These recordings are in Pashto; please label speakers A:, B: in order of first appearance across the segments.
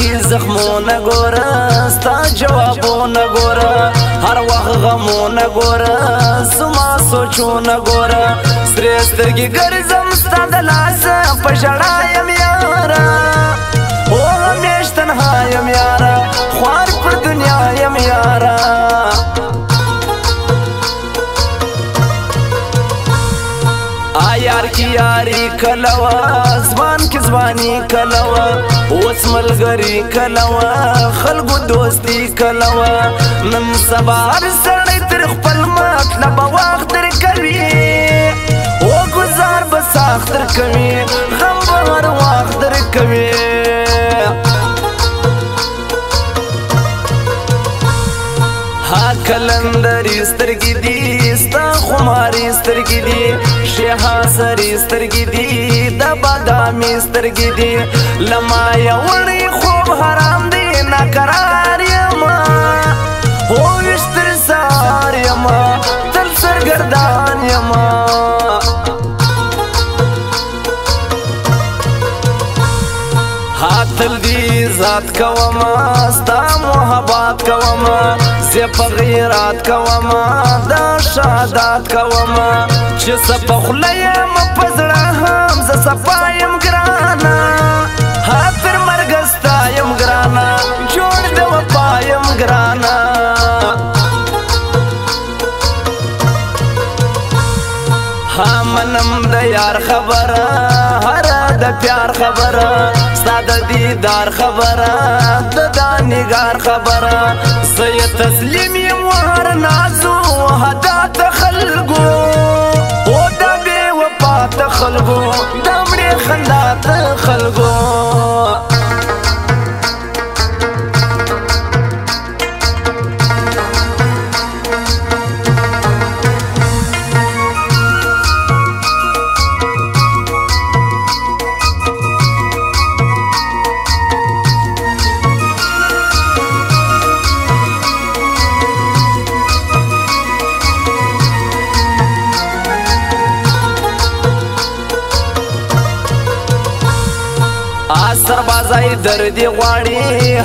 A: کې زخمونه ګوره ستا جوابونه ګوره هر وخت غمونه ګوره زما سوچونه ګوره سرې سترګې ګرځم ستا د لاسه په ژړا یم یاره او همیش تنها یم یاره خوار پر دنیا یم یاره یار کی یاری کلوا زبان کی زبانی کلوا اوس ملګری کلوا خلکو دوستی کلوا نن سبا هر سړی تر خپل مطلب وخت درکوي او گزار به سخت درکوي غم به هر وخت درکوي کلندری سترګې دي ستا خماري سترګې دي شهاسري سترګې دي د بادامي سترګې دي لما یوړی خوب حرام دی ناقرار یما هو وشتر سار یما تل سرګردان یما تل دی ذات کوما ستا محبات کوما زه په غیرات کوما دا شهادت کوما چې صفه خوله یم په زړه هم زه صفا یم ګرانه تر مرګه ستا یم ګرانه جوړ د وفا یم ګرانه منم د یار خبره هر د پیار خبره ستا د دیدار خبره د نگار خبره زه یې تسلیم یم هر نازو هدا ته خلکو او د بې وفا ته خلکو د مړې خندا ته خلکو سربازای دردی غواړي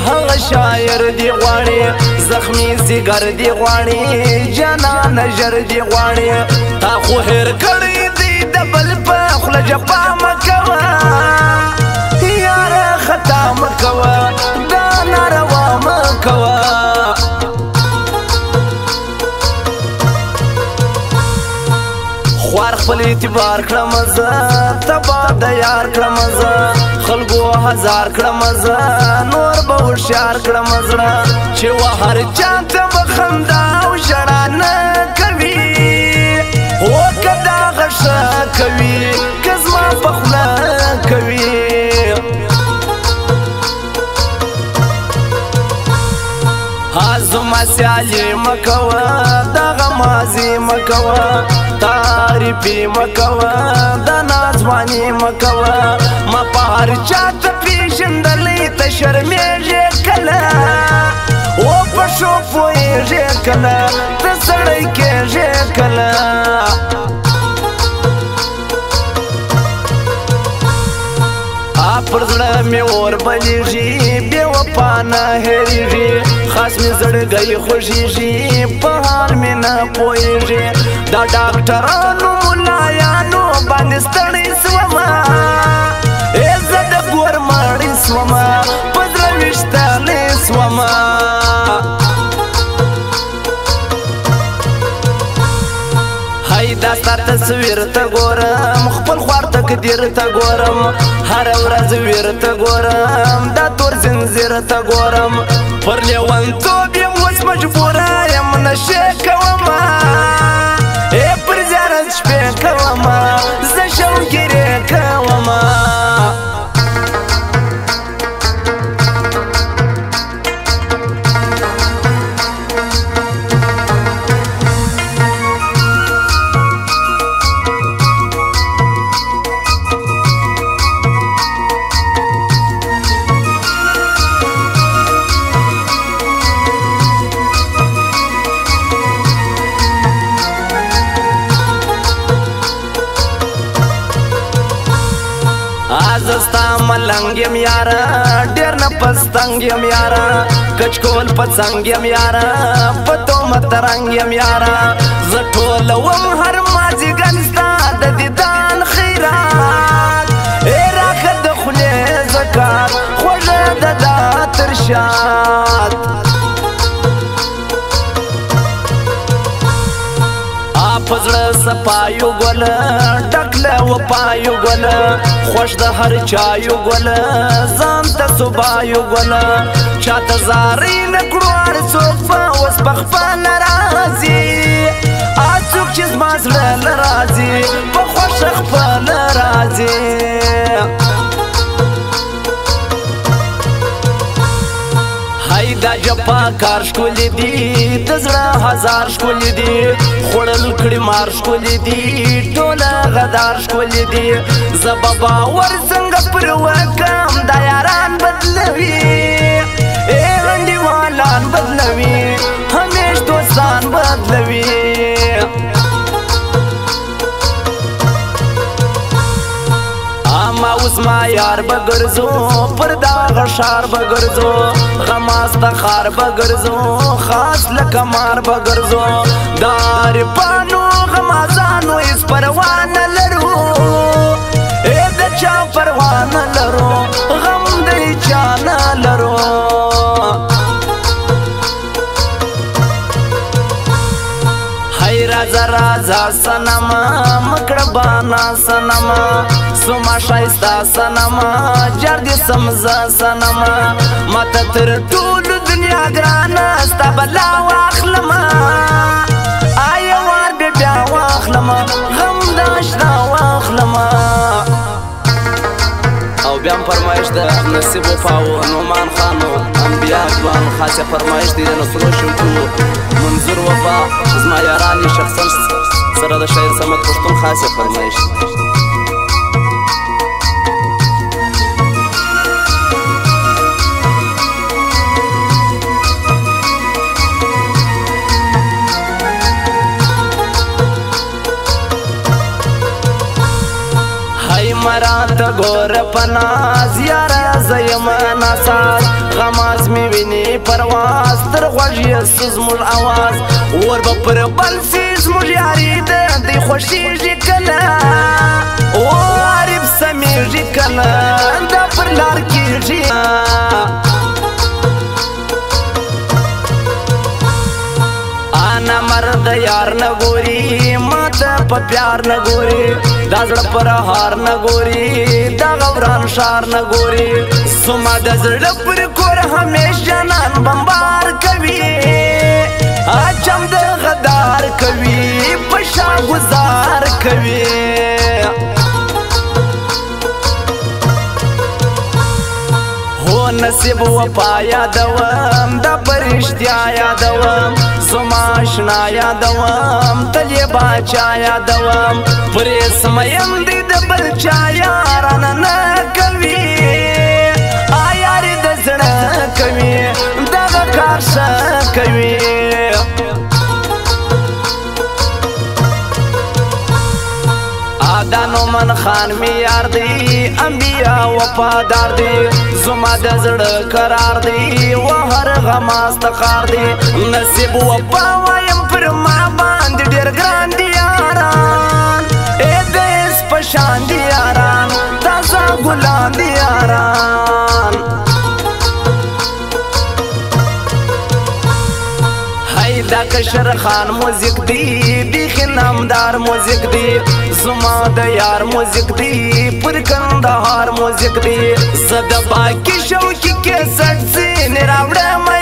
A: هغه شاعر دی غواړي زخمی زیګر دی غواړي جانان نجر دی غواړي تا خو هر کړی دی د بل په خوله جفا مکوه یاره خطا مکوه دا ناروا مکوه خوار خپل اعتبار کړم زه تبا د یار کړم زه خلکو هزار کړم زه نور به هوښیار کړم زړه چې و هر چا ته به خندا او ژړا نه کوي او که دغه ښه کوي که زما په خوله کوي زما سیالي مکوه دغه ماضي مکوه تعریفي مکوه د ناځواني مکوه ما په هر چا ته پېژندلی ته شرمېږې کله او په ښو پوهېږې کله ته سړی کېږې کله پر زړه مې اور بلیږي بې وفا نه هېرېږي خاص مې زړګی خوږېږي په حال مې نه پوهېږي دا ډاکټرانو ملایانو باندې ستړی سومه زه د ګور مړی سومه په زړه ویشتلی سومه دا ستا تصویر ته ګورم خپل خوار تقدیر ته ګورم هره ورځ ویر ته ګورم دا تور زنځیر ته ګورم پر لیونتوب یم اوس مجبوره یم نشې کومه پر زیارت شپې کومه زه شوګیرې کومه ملنګ یم یاره ډېر نه پستنګ یم یاره کچ کول په څنګ یم یاره په تهمت رنګ یم یاره زه ټولوم هر مازدیګر ستا د دیدن خیرات ای راکه د خولې زکات خوږه ده دا تر شات پزړه صفایو ګل ډک له وفایو ګل خوښ د هر چایو ګل ځان ته صبایو ګل چاته زارې نه کړو هر څوک به اوس په خپله راځي هر څوک چې زما زړه له راځي په خوښه خپله راځي دا جپا کار ښکلي دي د زړه هزار ښکلي دي خوړل کړي مار ښکلي دي ټوله غدار ښکلي دي زه به باور څنګه پر وکم دا یاران بدلوي ای انډیوالان بدلوي همیش دوستان بدلوي ما اوس ما یار بګرځو پر دا غشار بګرځو غماسته خار بګرځو خاص لکه مار بګرځو د عارفانو غمازانو هېڅ پروا نه لرو ای د چا پروا نه لرو غم د چا نه لرو راځه راځه صنما مکړبانا صنما سوما شایسته صنما جار دې سمزه صنما ماته تر ټولو دنیا ګرانه ستا بلا واخلمه آیا وار بې بیا واخلمه غم د اشنا واخلمه او بیا هم فرمایش د نصیب وفاو نعمان خانو انبیا اکبانو خاصه فرمایش دی د نصرو شمتو منظور وفا زما یارانی شخصا سره د شاعر صمد پښتون خاصه فرمایش مرات ګور پناز یاره زیم ناساز غماز می ویني پرواز تر غوږ یې زموږ اواز ور به پر بل سي زموږ یاري ده دی خوښېږي کله او عارف سمیږي کله دا پر لار کېږي انا مرد یار نه ګوري ماته په پیار نه ګوري دا زړه پر هار نه ګوري دا غوران شار نه ګوري زما د زړه پر کور همیش جانان بمبار کوي اچم د غدار کوي په شا گزار کوي نصیب وفا یادوم دا پرشتیا یادوم زما اشنا یادوم تل یې باچا یادوم پرې سمیم دی د بل چا یارانه نه کوي یاري د زړه کوي دغه کار ښه کوي دا نومن خان می یار دی انبیا وفادار دی زما د زړه قرار دی و هر غماز تخار دی نصیب وفا وایم پر ما باندې ډېر ګران دی یاران ای د اس پشان دی یاران تازه ګلان دی یاران دا کشر خان موزیک دی بیخی نامدار موزیک دی زما د یار موزیک دی پر کندهار موزیک دی زه د باقي شوقي کیسټ ځینې راوړم